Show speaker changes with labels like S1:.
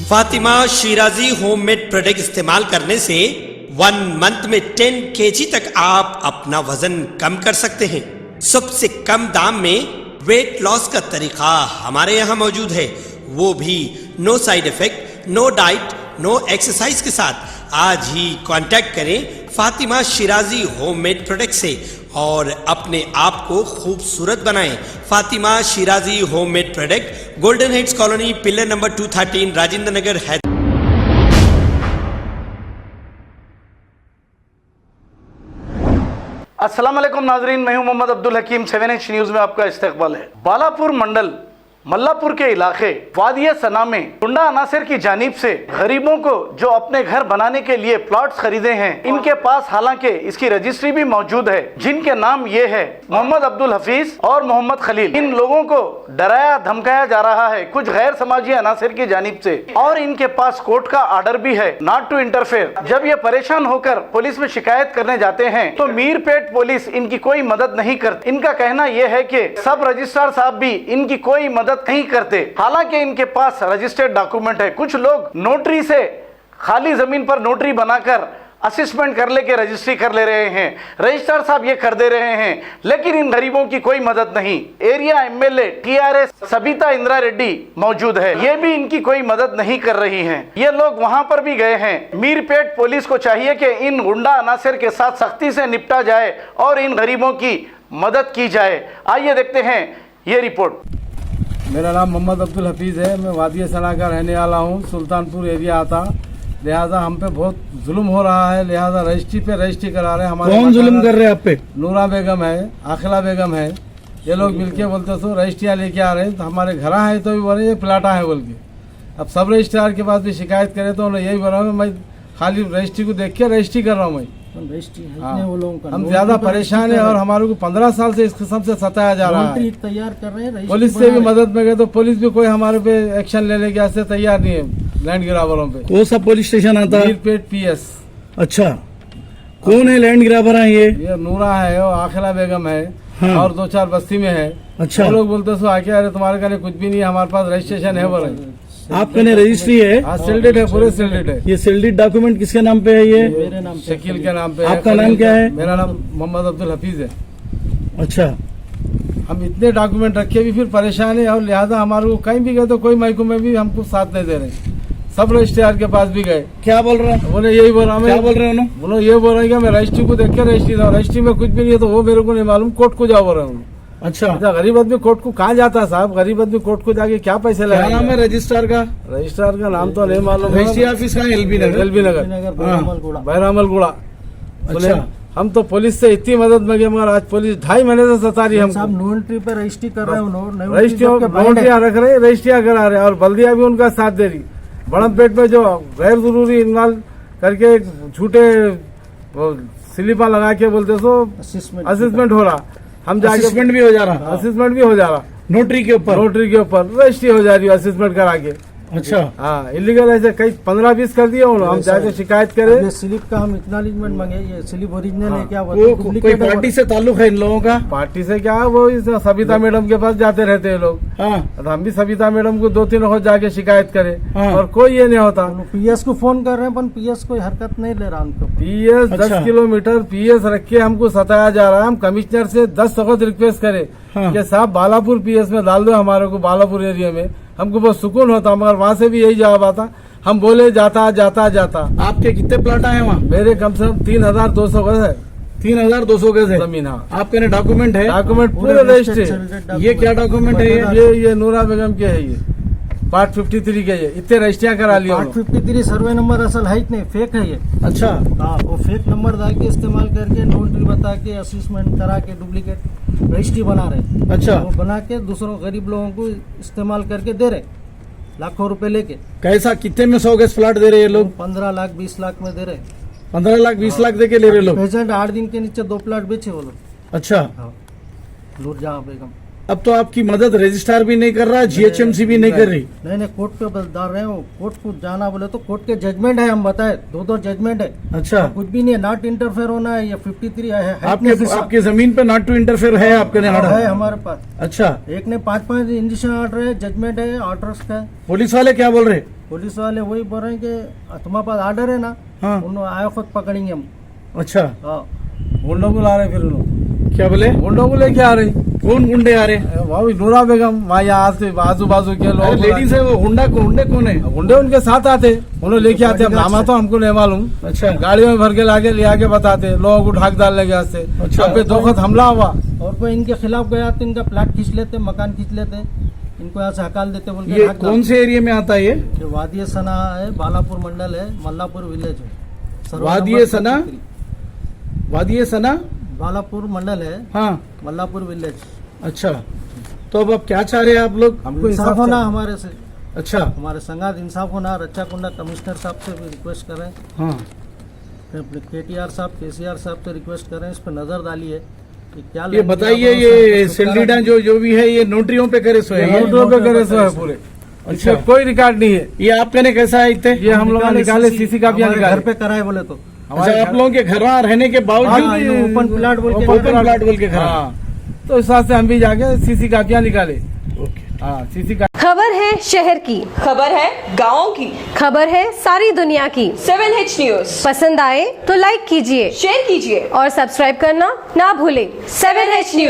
S1: Fatima Shirazi homemade product इस्तेमाल करने से 1 मंथ में 10 kg तक आप अपना वजन कम कर सकते हैं। सबसे कम दाम में वेट लॉस का तरीका हमारे यहाँ मौजूद है, वो भी no side effect, no diet, no exercise के साथ। आज ही कांटेक्ट करें फातिमा शिराजी होममेड प्रोडक्ट से और अपने आप को खूबसूरत बनाएं। Fatima Shirazi homemade product, golden heads colony, pillar number 213, Rajendra Nagar, Hyderabad.
S2: अस्सलाम वालेकुम नाजरीन, मैं हूं मोहम्मद अब्दुल हकीम। 7H न्यूज में आपका इस्तकबाल है। बालापुर मंडल मल्लापुर के इलाके वादिया सना में गुंडा अनासिर की जानिब से गरीबों को जो अपने घर बनाने के लिए प्लॉट्स खरीदे हैं, इनके पास हालांकि इसकी रजिस्ट्री भी मौजूद है, जिनके नाम ये है मोहम्मद अब्दुल हफीज और मोहम्मद खलील। इन लोगों को डराया धमकाया जा रहा है कुछ गैर समाजी अनासिर की जानिब से, और इनके पास कोर्ट का ऑर्डर भी है नॉट टू इंटरफेयर। जब ये परेशान होकर पुलिस में शिकायत करने जाते हैं तो मीरपेट पुलिस इनकी कोई मदद नहीं करती। इनका कहना यह है कि सब रजिस्ट्रार साहब भी इनकी कोई मदद नहीं करते, हालांकि इनके पास रजिस्टर्ड डॉक्यूमेंट है। कुछ लोग नोटरी से खाली जमीन पर नोटरी बनाकर असिस्मेंट कर लेके रजिस्ट्री कर ले रहे हैं, रजिस्ट्रार साहब ये कर दे रहे हैं, लेकिन इन गरीबों की कोई मदद नहीं। Area MLA TRS Sabita Indira Reddy मौजूद है, ये भी इनकी कोई मदद नहीं कर रही हैं। ये लोग वहां पर भी गए हैं। मीरपेट पुलिस को चाहिए कि इन गुंडा अनासिर के साथ सख्ती से निपटा जाए और इन गरीबों की मदद की जाए। आइए देखते हैं ये रिपोर्ट।
S3: मेरा नाम मोहम्मद अब्दुल हफीज़ है। मैं वादिया सना का रहने वाला हूँ। सुल्तानपुर एरिया आता, लिहाजा हम पे बहुत जुल्म हो रहा है, लिहाजा रजिस्ट्री पे रजिस्ट्री करा रहे हैं। हमारे
S4: कौन जुल्म कर रहे हैं आप पे?
S3: नूरा बेगम है, आखिला बेगम है, ये लोग मिलके बोलते सो रजिस्ट्रियाँ लेके आ रहे हैं। तो हमारे घर है तो भी बोले ये प्लाटा है बोल के। अब सब रजिस्ट्रार के पास भी शिकायत करे तो उन्हें यही बोला मैं खाली रजिस्ट्री को देख के रजिस्ट्री कर रहा हूँ। मैं
S4: वो लोगों का
S3: हम ज्यादा परेशान है और हमारे को 15 साल से इस किस्म से सताया जा रहा है।
S4: तैयार कर रहे हैं,
S3: पुलिस से भी मदद में गए तो पुलिस भी कोई हमारे पे एक्शन लेने के वास्ते तैयार नहीं है। लैंड गिरावरों पे
S4: कौन सा पुलिस स्टेशन आता है?
S3: मीरपेट पीएस।
S4: अच्छा, कौन है लैंड ग्राबर है ये?
S3: नूरा है और आखिला बेगम है।
S4: हाँ।
S3: और 2-4 बस्ती में है।
S4: अच्छा,
S3: वो लोग बोलते सो आके अरे तुम्हारे कहने कुछ भी नहीं है, हमारे पास रजिस्ट्रेशन है। बोले
S4: आपके ने रजिस्ट्री है?
S3: हाँ, सिल्डेड है, पूरे सिल्डेड है।
S4: ये सिल्डेड डॉक्यूमेंट किसके नाम पे है? ये
S3: मेरे नाम, शकील के नाम पे।
S4: आपका नाम क्या है?
S3: मेरा नाम मोहम्मद अब्दुल हफीज है।
S4: अच्छा,
S3: हम इतने डॉक्यूमेंट रखे भी फिर परेशान है और लिहाजा हमारे को कहीं भी गए तो कोई महकमे भी हमको साथ नहीं दे रहे। सब रजिस्ट्रार के पास भी गए।
S4: क्या बोल रहे हैं?
S3: बोले यही बोल रहा
S4: क्या बोल रहे हैं?
S3: बोलो ये बोल रहे हैं मैं रजिस्ट्री को देख के रजिस्ट्री में कुछ भी नहीं है तो वो मेरे को नहीं मालूम, कोर्ट को जाओ बोल रहे हैं।
S4: अच्छा,
S3: गरीब आदमी कोर्ट को कहाँ जाता है साहब? गरीब आदमी कोर्ट को जाके क्या पैसे
S4: क्या
S3: लगाएगा?
S4: नाम है रजिस्ट्रार का?
S3: रजिस्ट्रार का नाम तो नहीं मालूम।
S4: रजिस्ट्री ऑफिस का एलबी नगर,
S3: बैरामल गुड़ा।
S4: अच्छा,
S3: हम तो पुलिस से इतनी मदद मांगे मगर आज पुलिस 2.5 महीने से सता रही है हमको।
S4: नोटरी पे रजिस्ट्री कर रहे हैं,
S3: रजिस्ट्रियाँ रख रहे, रजिस्ट्रियाँ करा रहे और बल्दिया भी उनका साथ दे रही। बड़मपेट में जो गैर जरूरी इन्वॉल्व करके झूठे स्लिपा लगा के बोलते सो असिस्मेंट हो रहा, हम जाके
S4: असिस्मेंट भी हो जा रहा,
S3: असिस्मेंट भी हो जा रहा,
S4: नोटरी के ऊपर
S3: रजिस्ट्री हो जा रही है असिस्मेंट करा के।
S4: अच्छा,
S3: हाँ, इलीगल ऐसे कई 15-20 कर दिए उन्होंने। हम जाके शिकायत करे।
S5: ये स्लिप का हम एक्नॉलेजमेंट मांगे, ये स्लिप ओरिजिनल है क्या?
S4: कोई पार्टी से ताल्लुक है इन लोगों का?
S3: पार्टी से क्या, वो इस सबिता मैडम के पास जाते रहते हैं लोग।
S4: हाँ,
S3: तो हम भी सबिता मैडम को 2-3 वक्त जाके शिकायत करे
S4: हाँ।
S3: और कोई ये नहीं होता।
S5: पीएस को फोन कर रहे हैं पर पीएस कोई हरकत नहीं ले रहा उनको।
S3: पीएस
S4: अच्छा।
S3: 10 किलोमीटर पीएस रख के हमको सताया जा रहा है। हम कमिश्नर से 10 वक्त रिक्वेस्ट करे
S4: हाँ।
S3: कि साहब बालापुर पीएस में डाल दो हमारे को, बालापुर एरिया में हमको बहुत सुकून होता, मगर वहाँ से भी यही जवाब आता। हम बोले जाता।
S4: आपके कितने प्लाट आए वहाँ?
S3: मेरे कम से कम 3200 गज है।
S4: 3200 गज है
S3: जमीन। हाँ,
S4: आपके डॉक्यूमेंट है?
S3: डॉक्यूमेंट पूरे रजिस्ट्री।
S4: ये क्या डॉक्यूमेंट है?
S3: ये नूरा बेगम के है, ये पार्ट 53 के। ये इतने रजिस्ट्रियाँ करा लिया।
S5: पार्ट 53 सर्वे नंबर असल है नहीं, फेक है ये।
S4: अच्छा,
S5: हाँ, वो फेक नंबर डाल के इस्तेमाल करके नोटरी बता के असिस्मेंट करा के डुप्लीकेट रजिस्ट्री बना रहे।
S4: अच्छा,
S5: वो बना के दूसरों गरीब लोगों को इस्तेमाल करके दे रहे, लाखों रुपए लेके।
S4: कैसा, कितने में 100 गज प्लाट दे रहे हैं लोग?
S5: 15 लाख 20 लाख में दे रहे।
S4: 15 लाख 20 लाख दे के ले रहे लोग।
S5: प्रेजेंट 8 दिन के नीचे 2 प्लाट बेचे वो लोग।
S4: अच्छा,
S5: हाँ, नूरजहां बेगम।
S4: अब तो आपकी मदद रजिस्ट्रार भी नहीं कर रहा, जीएचएमसी भी नहीं कर रही।
S5: नहीं नहीं, कोर्ट पे डाल रहे हो। कोर्ट को जाना बोले तो कोर्ट के जजमेंट है, हम बताए दो जजमेंट है।
S4: अच्छा,
S5: कुछ भी नहीं है, नॉट इंटरफेयर होना है। ये 53 है
S4: आपके जमीन पे नॉट टू इंटरफेयर है आपके
S5: है
S4: ऑर्डर?
S5: हमारे पास।
S4: अच्छा,
S5: एक ने 5 इंजेक्शन ऑर्डर है, जजमेंट है, ऑर्डर्स का है।
S4: पुलिस वाले क्या बोल रहे?
S5: पुलिस वाले वही बोल रहे हैं कि तुम्हारे पास ऑर्डर है ना,
S4: हाँ।
S5: उन्होंने आया खुद पकड़ेंगे हम।
S4: अच्छा,
S5: हाँ,
S3: गुंडों को ला रहे फिर उन्होंने,
S4: क्या बोले?
S3: गुंडों को लेके आ रहे।
S4: कौन गुंडे आ रहे हैं?
S3: वहाँ नूरा बेगम, वहाँ यहाँ से आजू बाजू के लोग,
S4: लेडीज है वो, गुंडे कौन है?
S3: गुंडे उनके साथ आते, उन्हें लेके आते। अब नामा तो हमको नहीं मालूम।
S4: अच्छा,
S3: गाड़ियों में भर के लाके ले आके बताते, लोगों को ढाक डालने के वास्ते।
S4: अच्छा।
S3: अब पे दो वक्त हमला हुआ,
S5: और कोई इनके खिलाफ गया तो इनका प्लाट खींच लेते, मकान खींच लेते, इनको यहाँ से हकाल देते बोल के।
S4: ये कौन से एरिया में आता है ये?
S5: वादिय सना है, बालापुर मंडल है, मल्लापुर विलेज है। सर्वे
S4: वादिय
S5: नंबर
S4: सना?
S5: 33।
S4: वादिय सना?
S5: बालापुर मंडल है,
S4: हाँ,
S5: मल्लापुर विलेज।
S4: अच्छा। तो अब क्या चाह रहे हैं आप लोग?
S3: हमको
S5: इंसाफ होना हमारे से,
S4: अच्छा,
S5: हमारे संगात इंसाफ होना। रक्षा कुंडा कमिश्नर साहब से भी रिक्वेस्ट करें,
S4: हाँ,
S5: फिर अपने KTR साहब, KCR साहब से रिक्वेस्ट करें, इस पर नजर डालिए कि क्या।
S4: ये बताइए, ये सेल्डीडा जो भी है ये नोटरियों पे करे सो है?
S3: नोटों पे करे सो है पूरे।
S4: अच्छा,
S3: इसमें कोई रिकॉर्ड नहीं है।
S4: ये आपके ने कैसा है इतने?
S3: ये हम लोग निकाले, सीसी कापियां
S5: घर
S3: निकाले।
S5: पे कराए बोले तो।
S4: अच्छा, आप लोगों के घर वहाँ रहने के बावजूद
S5: हाँ, ये ओपन प्लाट बोल के,
S4: ओपन प्लाट बोल के घर।
S3: हाँ, तो इस हिसाब से हम भी जाके सीसी कापियां निकाले।
S4: ओके,
S3: हाँ, सीसी
S6: खबर है शहर की,
S7: खबर है गाँव की,
S6: खबर है सारी दुनिया की।
S7: 7H न्यूज
S6: पसंद आए तो लाइक कीजिए,
S7: शेयर कीजिए
S6: और सब्सक्राइब करना ना भूलें। 7H news.